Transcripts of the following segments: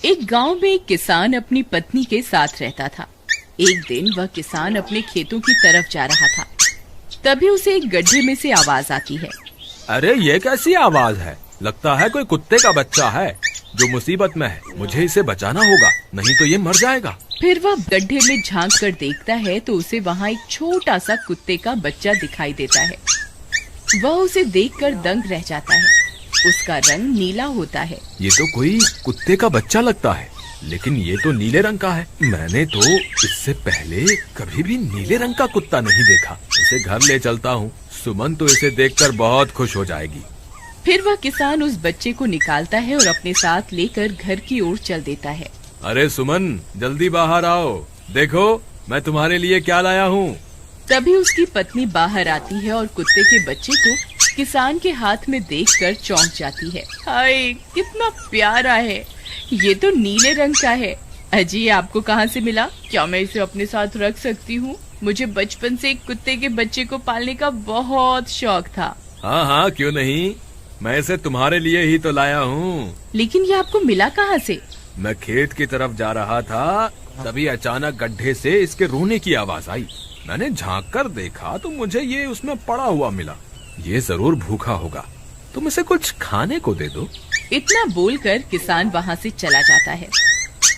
एक गांव में एक किसान अपनी पत्नी के साथ रहता था। एक दिन वह किसान अपने खेतों की तरफ जा रहा था। तभी उसे एक गड्ढे में से आवाज आती है। अरे ये कैसी आवाज है? लगता है कोई कुत्ते का बच्चा है जो मुसीबत में है। मुझे इसे बचाना होगा, नहीं तो ये मर जाएगा। फिर वह गड्ढे में झांक कर देखता है तो उसे वहाँ एक छोटा सा कुत्ते का बच्चा दिखाई देता है। वह उसे देखकर दंग रह जाता है। उसका रंग नीला होता है। ये तो कोई कुत्ते का बच्चा लगता है, लेकिन ये तो नीले रंग का है। मैंने तो इससे पहले कभी भी नीले रंग का कुत्ता नहीं देखा। इसे घर ले चलता हूँ, सुमन तो इसे देखकर बहुत खुश हो जाएगी। फिर वह किसान उस बच्चे को निकालता है और अपने साथ लेकर घर की ओर चल देता है। अरे सुमन, जल्दी बाहर आओ, देखो मैं तुम्हारे लिए क्या लाया हूँ। तभी उसकी पत्नी बाहर आती है और कुत्ते के बच्चे को किसान के हाथ में देखकर चौंक जाती है। हाय, कितना प्यारा है, ये तो नीले रंग का है। अजी, आपको कहाँ से मिला? क्या मैं इसे अपने साथ रख सकती हूँ? मुझे बचपन से एक कुत्ते के बच्चे को पालने का बहुत शौक था। हाँ हाँ, क्यों नहीं, मैं इसे तुम्हारे लिए ही तो लाया हूँ। लेकिन ये आपको मिला कहाँ से? मैं खेत की तरफ जा रहा था, तभी अचानक गड्ढे से इसके रोने की आवाज आई। मैंने झांक कर देखा तो मुझे ये उसमें पड़ा हुआ मिला। ये जरूर भूखा होगा, तुम इसे कुछ खाने को दे दो। इतना बोलकर किसान वहाँ से चला जाता है।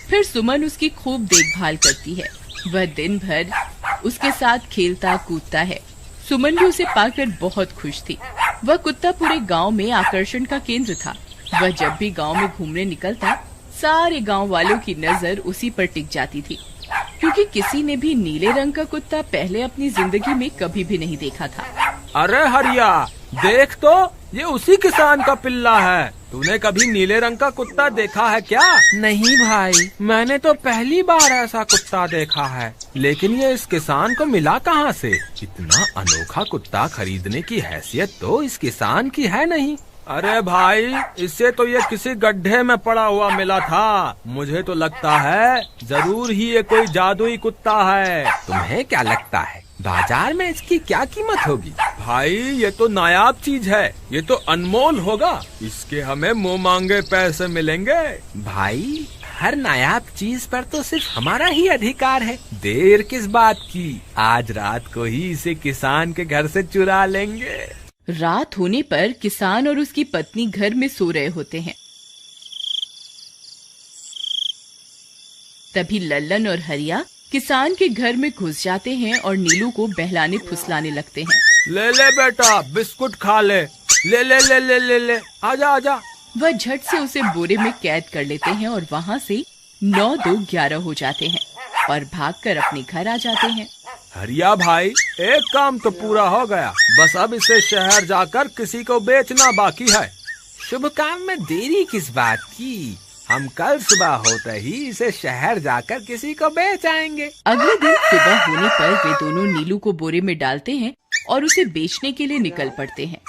फिर सुमन उसकी खूब देखभाल करती है। वह दिन भर उसके साथ खेलता कूदता है। सुमन भी उसे पाकर बहुत खुश थी। वह कुत्ता पूरे गांव में आकर्षण का केंद्र था। वह जब भी गांव में घूमने निकलता, सारे गांव वालों की नजर उसी पर टिक जाती थी, क्योंकि किसी ने भी नीले रंग का कुत्ता पहले अपनी जिंदगी में कभी भी नहीं देखा था। अरे हरिया, देख तो, ये उसी किसान का पिल्ला है। तूने कभी नीले रंग का कुत्ता देखा है क्या? नहीं भाई, मैंने तो पहली बार ऐसा कुत्ता देखा है। लेकिन ये इस किसान को मिला कहाँ से? इतना अनोखा कुत्ता खरीदने की हैसियत तो इस किसान की है नहीं। अरे भाई, इससे तो ये किसी गड्ढे में पड़ा हुआ मिला था। मुझे तो लगता है जरूर ही ये कोई जादुई कुत्ता है। तुम्हें क्या लगता है, बाजार में इसकी क्या कीमत होगी? भाई, ये तो नायाब चीज है, ये तो अनमोल होगा। इसके हमें मुंह मांगे पैसे मिलेंगे। भाई, हर नायाब चीज पर तो सिर्फ हमारा ही अधिकार है। देर किस बात की, आज रात को ही इसे किसान के घर से चुरा लेंगे। रात होने पर किसान और उसकी पत्नी घर में सो रहे होते हैं। तभी लल्लन और हरिया किसान के घर में घुस जाते हैं और नीलू को बहलाने फुसलाने लगते हैं। ले ले बेटा, बिस्कुट खा ले। ले ले ले ले ले ले, आजा आजा। वह झट से उसे बोरे में कैद कर लेते हैं और वहाँ से 9-2-11 हो जाते हैं और भागकर अपने घर आ जाते हैं। हरिया भाई, एक काम तो पूरा हो गया, बस अब इसे शहर जाकर किसी को बेचना बाकी है। शुभ काम में देरी किस बात की, हम कल सुबह होते ही इसे शहर जाकर किसी को बेच आएंगे। अगले दिन सुबह होने पर वे दोनों नीलू को बोरे में डालते हैं और उसे बेचने के लिए निकल पड़ते हैं।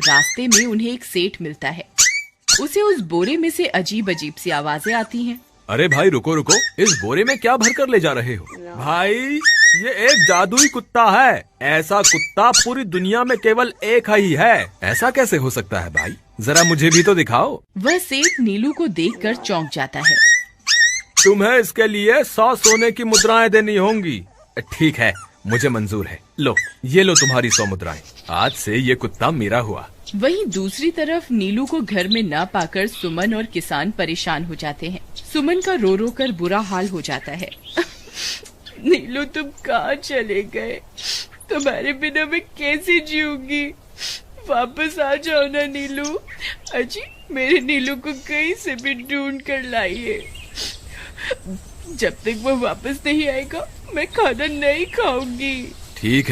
रास्ते में उन्हें एक सेठ मिलता है। उसे उस बोरे में से अजीब अजीब सी आवाजें आती हैं। अरे भाई, रुको रुको, इस बोरे में क्या भर कर ले जा रहे हो? भाई, ये एक जादुई कुत्ता है। ऐसा कुत्ता पूरी दुनिया में केवल एक ही है। ऐसा कैसे हो सकता है भाई? जरा मुझे भी तो दिखाओ। वह सेठ नीलू को देखकर चौंक जाता है। तुम्हें इसके लिए 100 सोने की मुद्राएं देनी होंगी। ठीक है, मुझे मंजूर है। लो, ये लो तुम्हारी 100 मुद्राएं। आज से ये कुत्ता मेरा हुआ। वहीं दूसरी तरफ नीलू को घर में न पाकर सुमन और किसान परेशान हो जाते हैं। सुमन का रो रो कर बुरा हाल हो जाता है। नीलू, तुम कहाँ चले गए? तुम्हारे बिना मैं कैसे जीऊंगी? वापस आ जाओ ना नीलू। अजी, मेरे नीलू को कहीं से भी ढूंढ कर लाइए। जब तक वो वापस नहीं आएगा, मैं खाना नहीं खाऊंगी। ठीक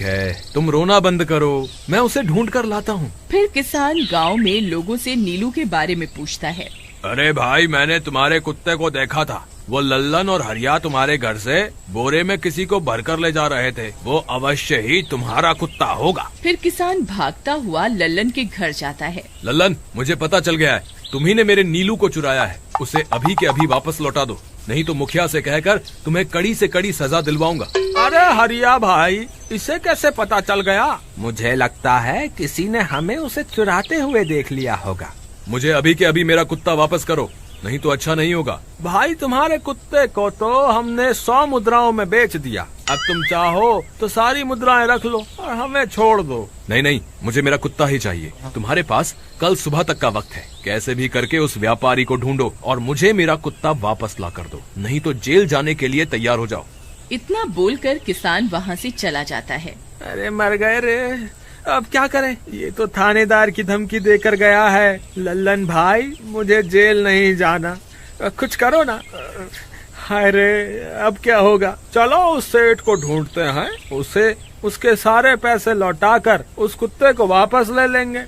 है, तुम रोना बंद करो, मैं उसे ढूंढ कर लाता हूँ। फिर किसान गांव में लोगों से नीलू के बारे में पूछता है। अरे भाई, मैंने तुम्हारे कुत्ते को देखा था। वो लल्लन और हरिया तुम्हारे घर से बोरे में किसी को भरकर ले जा रहे थे। वो अवश्य ही तुम्हारा कुत्ता होगा। फिर किसान भागता हुआ लल्लन के घर जाता है। लल्लन, मुझे पता चल गया है, तुम्ही ने मेरे नीलू को चुराया है। उसे अभी के अभी वापस लौटा दो, नहीं तो मुखिया से कहकर तुम्हें कड़ी से कड़ी सजा दिलवाऊंगा। अरे हरिया भाई, इसे कैसे पता चल गया? मुझे लगता है किसी ने हमें उसे चुराते हुए देख लिया होगा। मुझे अभी के अभी मेरा कुत्ता वापस करो, नहीं तो अच्छा नहीं होगा। भाई तुम्हारे कुत्ते को तो हमने 100 मुद्राओं में बेच दिया, अब तुम चाहो तो सारी मुद्राएं रख लो और हमें छोड़ दो। नहीं नहीं, मुझे मेरा कुत्ता ही चाहिए। तुम्हारे पास कल सुबह तक का वक्त है, कैसे भी करके उस व्यापारी को ढूंढो और मुझे मेरा कुत्ता वापस ला कर दो, नहीं तो जेल जाने के लिए तैयार हो जाओ। इतना बोलकर किसान वहाँ से चला जाता है। अरे मर गए रे, अब क्या करें, ये तो थानेदार की धमकी देकर गया है। लल्लन भाई, मुझे जेल नहीं जाना, कुछ करो ना। हाय रे, अब क्या होगा। चलो उस सेठ को ढूंढते हैं, उसे उसके सारे पैसे लौटाकर उस कुत्ते को वापस ले लेंगे।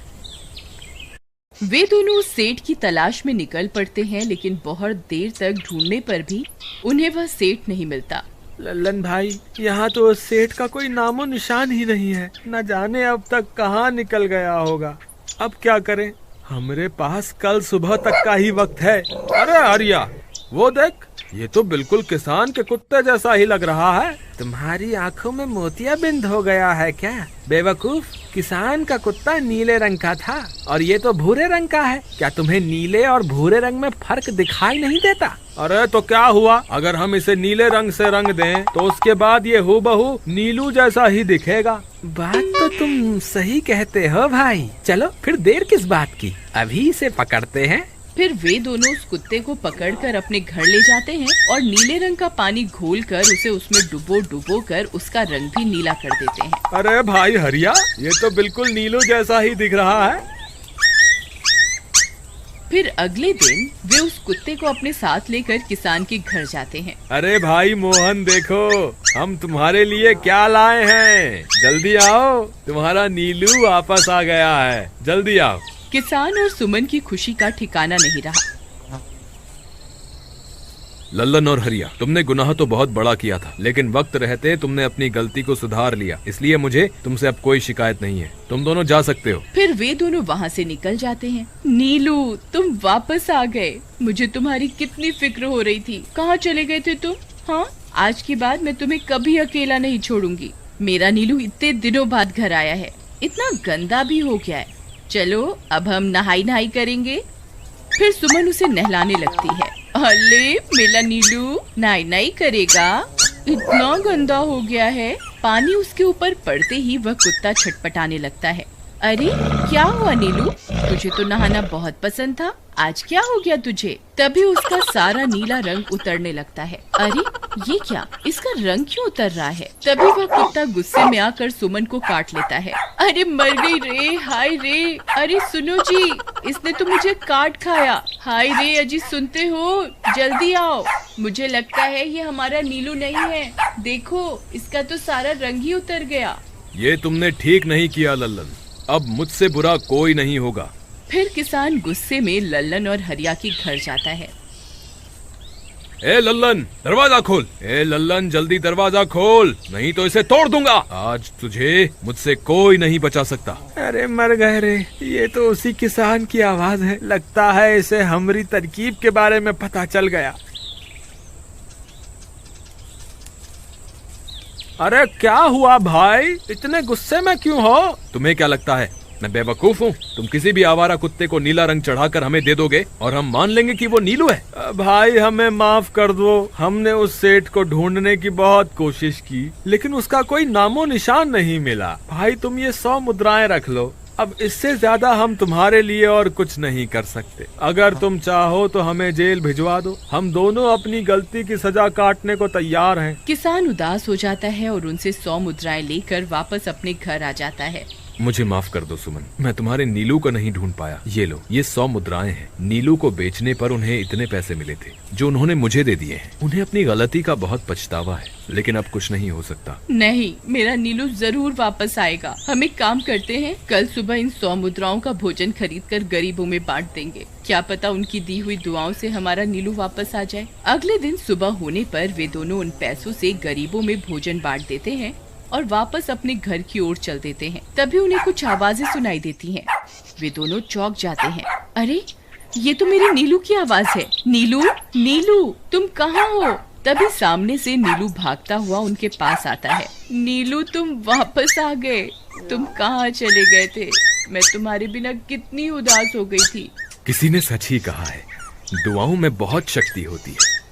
वे दोनों उस सेठ की तलाश में निकल पड़ते हैं, लेकिन बहुत देर तक ढूंढने पर भी उन्हें वह सेठ नहीं मिलता। लल्लन भाई, यहाँ तो उस सेठ का कोई नामो निशान ही नहीं है, न जाने अब तक कहाँ निकल गया होगा। अब क्या करें, हमारे पास कल सुबह तक का ही वक्त है। अरे हरिया, वो देख, ये तो बिल्कुल किसान के कुत्ते जैसा ही लग रहा है। तुम्हारी आंखों में मोतियाबिंद हो गया है क्या बेवकूफ? किसान का कुत्ता नीले रंग का था और ये तो भूरे रंग का है। क्या तुम्हें नीले और भूरे रंग में फर्क दिखाई नहीं देता? अरे तो क्या हुआ, अगर हम इसे नीले रंग से रंग दें तो उसके बाद ये हूबहू नीलू जैसा ही दिखेगा। बात तो तुम सही कहते हो भाई, चलो फिर देर किस बात की, अभी इसे पकड़ते हैं। फिर वे दोनों उस कुत्ते को पकड़कर अपने घर ले जाते हैं और नीले रंग का पानी घोलकर उसे उसमें डुबो कर उसका रंग भी नीला कर देते हैं। अरे भाई हरिया, ये तो बिल्कुल नीलू जैसा ही दिख रहा है। फिर अगले दिन वे उस कुत्ते को अपने साथ लेकर किसान के घर जाते हैं। अरे भाई मोहन, देखो हम तुम्हारे लिए क्या लाए हैं, जल्दी आओ, तुम्हारा नीलू वापस आ गया है, जल्दी आओ। किसान और सुमन की खुशी का ठिकाना नहीं रहा। लल्लन और हरिया, तुमने गुनाह तो बहुत बड़ा किया था, लेकिन वक्त रहते तुमने अपनी गलती को सुधार लिया, इसलिए मुझे तुमसे अब कोई शिकायत नहीं है, तुम दोनों जा सकते हो। फिर वे दोनों वहाँ से निकल जाते हैं। नीलू, तुम वापस आ गए, मुझे तुम्हारी कितनी फिक्र हो रही थी, कहाँ चले गए थे तुम? हाँ, आज के बाद मैं तुम्हें कभी अकेला नहीं छोड़ूंगी। मेरा नीलू इतने दिनों बाद घर आया है, इतना गंदा भी हो गया है। चलो अब हम नहाई करेंगे। फिर सुमन उसे नहलाने लगती है। अले मेरा नीलू नहाई करेगा, इतना गंदा हो गया है। पानी उसके ऊपर पड़ते ही वह कुत्ता छटपटाने लगता है। अरे क्या हुआ नीलू, तुझे तो नहाना बहुत पसंद था, आज क्या हो गया तुझे? तभी उसका सारा नीला रंग उतरने लगता है। अरे ये क्या, इसका रंग क्यों उतर रहा है? तभी वह कुत्ता गुस्से में आकर सुमन को काट लेता है। अरे मर गई रे, हाय रे, अरे सुनो जी, इसने तो मुझे काट खाया। हाय रे अजी, सुनते हो, जल्दी आओ, मुझे लगता है ये हमारा नीलू नहीं है, देखो इसका तो सारा रंग ही उतर गया। ये तुमने ठीक नहीं किया लल्लन, अब मुझसे बुरा कोई नहीं होगा। फिर किसान गुस्से में लल्लन और हरिया के घर जाता है। ए लल्लन, दरवाजा खोल, ए लल्लन जल्दी दरवाजा खोल, नहीं तो इसे तोड़ दूंगा। आज तुझे मुझसे कोई नहीं बचा सकता। अरे मर गए रे, ये तो उसी किसान की आवाज है, लगता है इसे हमारी तरकीब के बारे में पता चल गया। अरे क्या हुआ भाई, इतने गुस्से में क्यों हो? तुम्हें क्या लगता है मैं बेवकूफ हूँ? तुम किसी भी आवारा कुत्ते को नीला रंग चढ़ाकर हमें दे दोगे और हम मान लेंगे कि वो नीलू है? भाई हमें माफ कर दो, हमने उस सेठ को ढूंढने की बहुत कोशिश की, लेकिन उसका कोई नामो निशान नहीं मिला। भाई तुम ये 100 मुद्राएं रख लो, अब इससे ज्यादा हम तुम्हारे लिए और कुछ नहीं कर सकते। अगर तुम चाहो तो हमें जेल भिजवा दो, हम दोनों अपनी गलती की सजा काटने को तैयार हैं। किसान उदास हो जाता है और उनसे 100 मुद्राएं लेकर वापस अपने घर आ जाता है। मुझे माफ कर दो सुमन, मैं तुम्हारे नीलू को नहीं ढूंढ पाया। ये लो, ये 100 मुद्राएं हैं। नीलू को बेचने पर उन्हें इतने पैसे मिले थे जो उन्होंने मुझे दे दिए हैं। उन्हें अपनी गलती का बहुत पछतावा है, लेकिन अब कुछ नहीं हो सकता। नहीं, मेरा नीलू जरूर वापस आएगा। हम एक काम करते हैं, कल सुबह इन 100 मुद्राओं का भोजन खरीदकर गरीबों में बांट देंगे, क्या पता उनकी दी हुई दुआओं से हमारा नीलू वापस आ जाए। अगले दिन सुबह होने पर वे दोनों उन पैसों से गरीबों में भोजन बांट देते हैं और वापस अपने घर की ओर चल देते हैं। तभी उन्हें कुछ आवाजें सुनाई देती हैं। वे दोनों चौंक जाते हैं। अरे ये तो मेरी नीलू की आवाज है। नीलू, नीलू तुम कहाँ हो? तभी सामने से नीलू भागता हुआ उनके पास आता है। नीलू तुम वापस आ गए, तुम कहाँ चले गए थे? मैं तुम्हारे बिना कितनी उदास हो गई थी। किसी ने सच ही कहा है, दुआओं में बहुत शक्ति होती है।